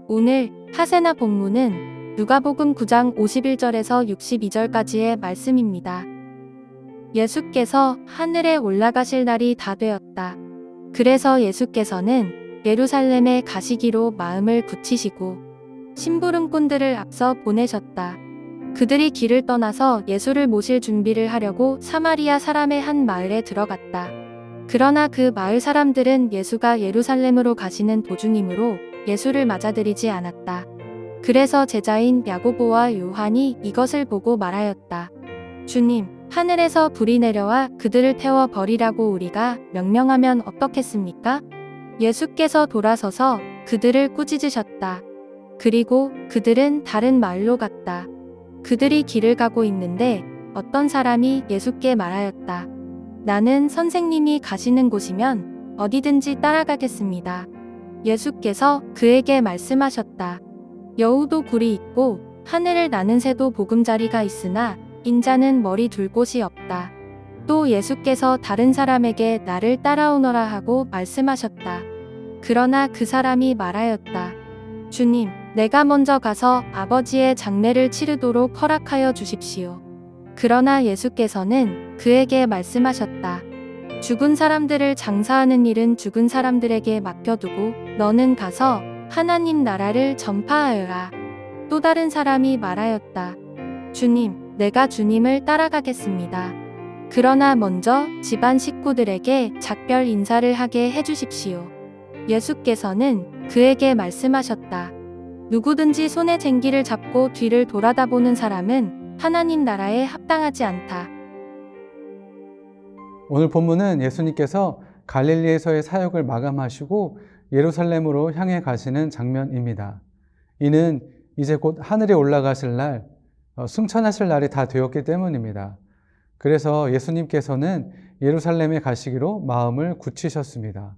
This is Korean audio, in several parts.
오늘 하세나 본문은 누가복음 9장 51절에서 62절까지의 말씀입니다. 예수께서 하늘에 올라가실 날이 다 되었다. 그래서 예수께서는 예루살렘에 가시기로 마음을 굳히시고 심부름꾼들을 앞서 보내셨다. 그들이 길을 떠나서 예수를 모실 준비를 하려고 사마리아 사람의 한 마을에 들어갔다. 그러나 그 마을 사람들은 예수가 예루살렘으로 가시는 도중이므로 예수를 맞아들이지 않았다. 그래서 제자인 야고보와 요한이 이것을 보고 말하였다. 주님, 하늘에서 불이 내려와 그들을 태워 버리라고 우리가 명령하면 어떻겠습니까? 예수께서 돌아서서 그들을 꾸짖으셨다. 그리고 그들은 다른 마을로 갔다. 그들이 길을 가고 있는데 어떤 사람이 예수께 말하였다. 나는 선생님이 가시는 곳이면 어디든지 따라가겠습니다. 예수께서 그에게 말씀하셨다. 여우도 굴이 있고 하늘을 나는 새도 보금자리가 있으나 인자는 머리 둘 곳이 없다. 또 예수께서 다른 사람에게 나를 따라오너라 하고 말씀하셨다. 그러나 그 사람이 말하였다. 주님, 내가 먼저 가서 아버지의 장례를 치르도록 허락하여 주십시오. 그러나 예수께서는 그에게 말씀하셨다. 죽은 사람들을 장사하는 일은 죽은 사람들에게 맡겨두고 너는 가서 하나님 나라를 전파하여라. 또 다른 사람이 말하였다. 주님, 내가 주님을 따라가겠습니다. 그러나 먼저 집안 식구들에게 작별 인사를 하게 해주십시오. 예수께서는 그에게 말씀하셨다. 누구든지 손에 쟁기를 잡고 뒤를 돌아다보는 사람은 하나님 나라에 합당하지 않다. 오늘 본문은 예수님께서 갈릴리에서의 사역을 마감하시고 예루살렘으로 향해 가시는 장면입니다. 이는 이제 곧 하늘에 올라가실 날, 승천하실 날이 다 되었기 때문입니다. 그래서 예수님께서는 예루살렘에 가시기로 마음을 굳히셨습니다.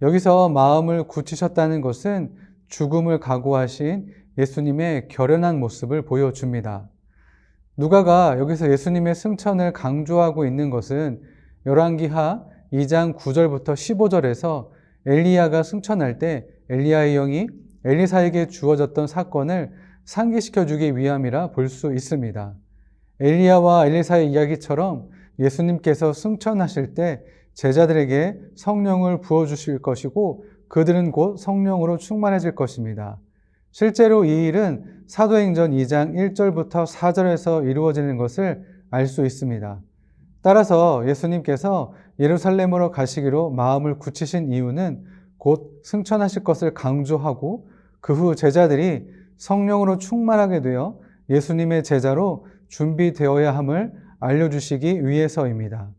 여기서 마음을 굳히셨다는 것은 죽음을 각오하신 예수님의 결연한 모습을 보여줍니다. 누가가 여기서 예수님의 승천을 강조하고 있는 것은 열왕기하 2장 9절부터 15절에서 엘리야가 승천할 때 엘리야의 영이 엘리사에게 주어졌던 사건을 상기시켜주기 위함이라 볼 수 있습니다. 엘리야와 엘리사의 이야기처럼 예수님께서 승천하실 때 제자들에게 성령을 부어주실 것이고 그들은 곧 성령으로 충만해질 것입니다. 실제로 이 일은 사도행전 2장 1절부터 4절에서 이루어지는 것을 알 수 있습니다. 따라서 예수님께서 예루살렘으로 가시기로 마음을 굳히신 이유는 곧 승천하실 것을 강조하고 그 후 제자들이 성령으로 충만하게 되어 예수님의 제자로 준비되어야 함을 알려주시기 위해서입니다.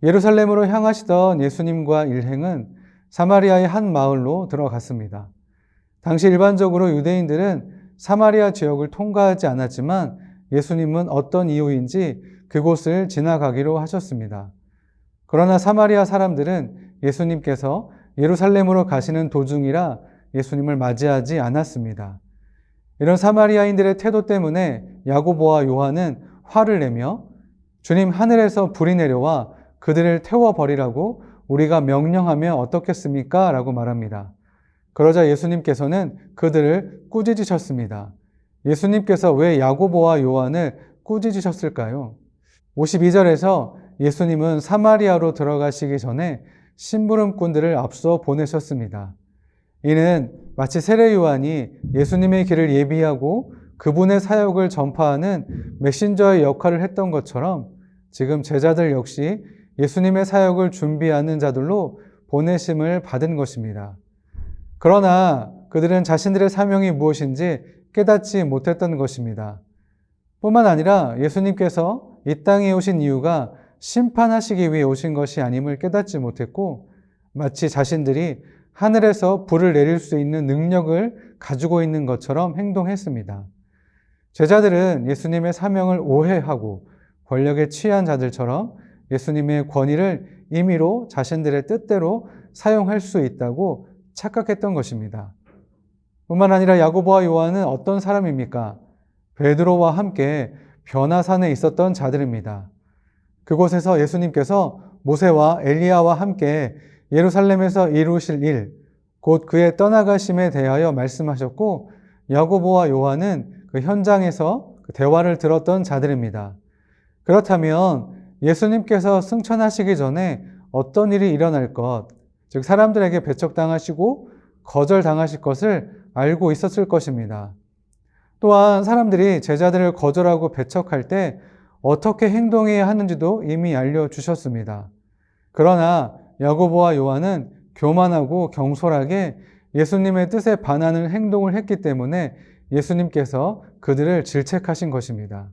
예루살렘으로 향하시던 예수님과 일행은 사마리아의 한 마을로 들어갔습니다. 당시 일반적으로 유대인들은 사마리아 지역을 통과하지 않았지만 예수님은 어떤 이유인지 그곳을 지나가기로 하셨습니다. 그러나 사마리아 사람들은 예수님께서 예루살렘으로 가시는 도중이라 예수님을 맞이하지 않았습니다. 이런 사마리아인들의 태도 때문에 야고보와 요한은 화를 내며 주님, 하늘에서 불이 내려와 그들을 태워버리라고 우리가 명령하면 어떻겠습니까? 라고 말합니다. 그러자 예수님께서는 그들을 꾸짖으셨습니다. 예수님께서 왜 야고보와 요한을 꾸짖으셨을까요? 52절에서 예수님은 사마리아로 들어가시기 전에 심부름꾼들을 앞서 보내셨습니다. 이는 마치 세례 요한이 예수님의 길을 예비하고 그분의 사역을 전파하는 메신저의 역할을 했던 것처럼 지금 제자들 역시 예수님의 사역을 준비하는 자들로 보내심을 받은 것입니다. 그러나 그들은 자신들의 사명이 무엇인지 깨닫지 못했던 것입니다. 뿐만 아니라 예수님께서 이 땅에 오신 이유가 심판하시기 위해 오신 것이 아님을 깨닫지 못했고 마치 자신들이 하늘에서 불을 내릴 수 있는 능력을 가지고 있는 것처럼 행동했습니다. 제자들은 예수님의 사명을 오해하고 권력에 취한 자들처럼 예수님의 권위를 임의로 자신들의 뜻대로 사용할 수 있다고 착각했던 것입니다. 뿐만 아니라 야고보와 요한은 어떤 사람입니까? 베드로와 함께 변화산에 있었던 자들입니다. 그곳에서 예수님께서 모세와 엘리야와 함께 예루살렘에서 이루실 일, 곧 그의 떠나가심에 대하여 말씀하셨고, 야고보와 요한은 그 현장에서 그 대화를 들었던 자들입니다. 그렇다면 예수님께서 승천하시기 전에 어떤 일이 일어날 것, 즉 사람들에게 배척당하시고 거절당하실 것을 알고 있었을 것입니다. 또한 사람들이 제자들을 거절하고 배척할 때 어떻게 행동해야 하는지도 이미 알려주셨습니다. 그러나 야고보와 요한은 교만하고 경솔하게 예수님의 뜻에 반하는 행동을 했기 때문에 예수님께서 그들을 질책하신 것입니다.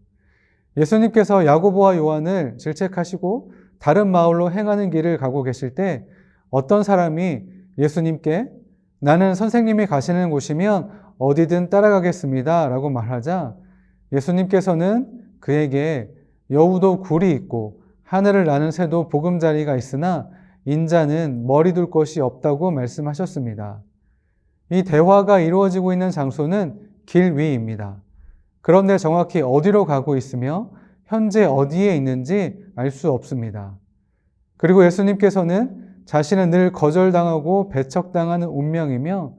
예수님께서 야고보와 요한을 질책하시고 다른 마을로 행하는 길을 가고 계실 때 어떤 사람이 예수님께 나는 선생님이 가시는 곳이면 어디든 따라가겠습니다 라고 말하자 예수님께서는 그에게 여우도 굴이 있고 하늘을 나는 새도 보금자리가 있으나 인자는 머리 둘 곳이 없다고 말씀하셨습니다. 이 대화가 이루어지고 있는 장소는 길 위입니다. 그런데 정확히 어디로 가고 있으며 현재 어디에 있는지 알 수 없습니다. 그리고 예수님께서는 자신은 늘 거절당하고 배척당하는 운명이며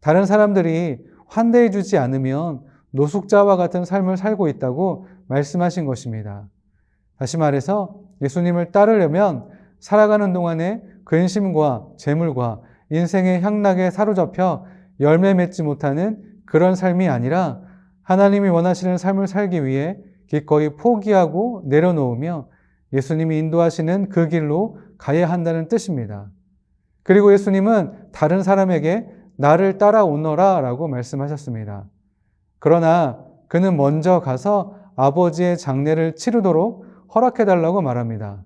다른 사람들이 환대해주지 않으면 노숙자와 같은 삶을 살고 있다고 말씀하신 것입니다. 다시 말해서 예수님을 따르려면 살아가는 동안에 근심과 재물과 인생의 향락에 사로잡혀 열매 맺지 못하는 그런 삶이 아니라 하나님이 원하시는 삶을 살기 위해 기꺼이 포기하고 내려놓으며 예수님이 인도하시는 그 길로 가야 한다는 뜻입니다. 그리고 예수님은 다른 사람에게 나를 따라오너라 라고 말씀하셨습니다. 그러나 그는 먼저 가서 아버지의 장례를 치르도록 허락해달라고 말합니다.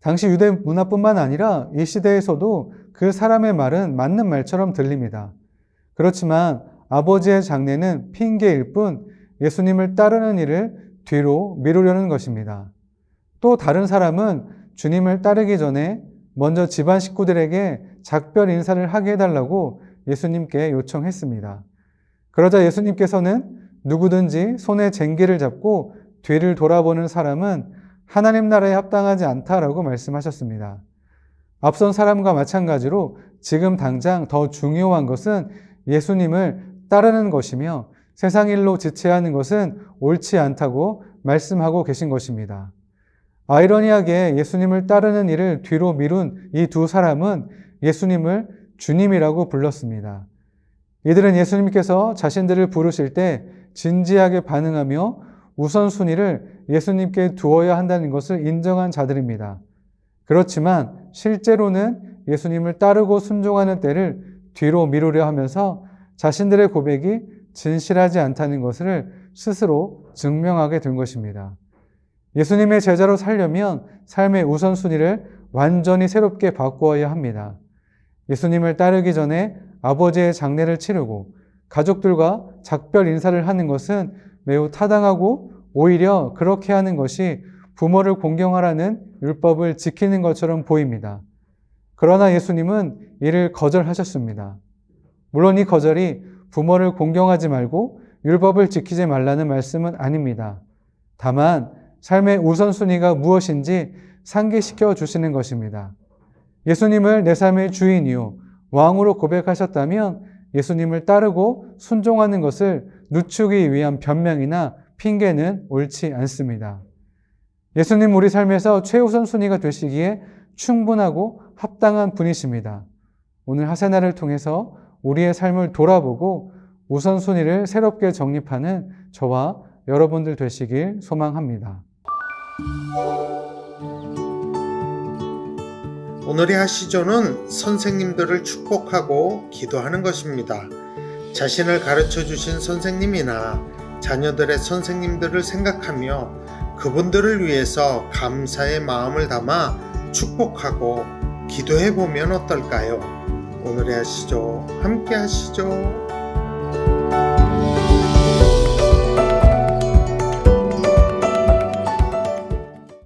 당시 유대 문화뿐만 아니라 이 시대에서도 그 사람의 말은 맞는 말처럼 들립니다. 그렇지만 아버지의 장례는 핑계일 뿐 예수님을 따르는 일을 뒤로 미루려는 것입니다. 또 다른 사람은 주님을 따르기 전에 먼저 집안 식구들에게 작별 인사를 하게 해달라고 예수님께 요청했습니다. 그러자 예수님께서는 누구든지 손에 쟁기를 잡고 뒤를 돌아보는 사람은 하나님 나라에 합당하지 않다라고 말씀하셨습니다. 앞선 사람과 마찬가지로 지금 당장 더 중요한 것은 예수님을 따르는 것이며 세상 일로 지체하는 것은 옳지 않다고 말씀하고 계신 것입니다. 아이러니하게 예수님을 따르는 일을 뒤로 미룬 이 두 사람은 예수님을 주님이라고 불렀습니다. 이들은 예수님께서 자신들을 부르실 때 진지하게 반응하며 우선순위를 예수님께 두어야 한다는 것을 인정한 자들입니다. 그렇지만 실제로는 예수님을 따르고 순종하는 때를 뒤로 미루려 하면서 자신들의 고백이 진실하지 않다는 것을 스스로 증명하게 된 것입니다. 예수님의 제자로 살려면 삶의 우선순위를 완전히 새롭게 바꾸어야 합니다. 예수님을 따르기 전에 아버지의 장례를 치르고 가족들과 작별 인사를 하는 것은 매우 타당하고 오히려 그렇게 하는 것이 부모를 공경하라는 율법을 지키는 것처럼 보입니다. 그러나 예수님은 이를 거절하셨습니다. 물론 이 거절이 부모를 공경하지 말고 율법을 지키지 말라는 말씀은 아닙니다. 다만 삶의 우선순위가 무엇인지 상기시켜 주시는 것입니다. 예수님을 내 삶의 주인이요 왕으로 고백하셨다면 예수님을 따르고 순종하는 것을 늦추기 위한 변명이나 핑계는 옳지 않습니다. 예수님 우리 삶에서 최우선순위가 되시기에 충분하고 합당한 분이십니다. 오늘 하세나를 통해서 우리의 삶을 돌아보고 우선순위를 새롭게 정립하는 저와 여러분들 되시길 소망합니다. 오늘의 하시조는 선생님들을 축복하고 기도하는 것입니다. 자신을 가르쳐 주신 선생님이나 자녀들의 선생님들을 생각하며 그분들을 위해서 감사의 마음을 담아 축복하고 기도해 보면 어떨까요? 오늘의 하시조 함께 하시죠.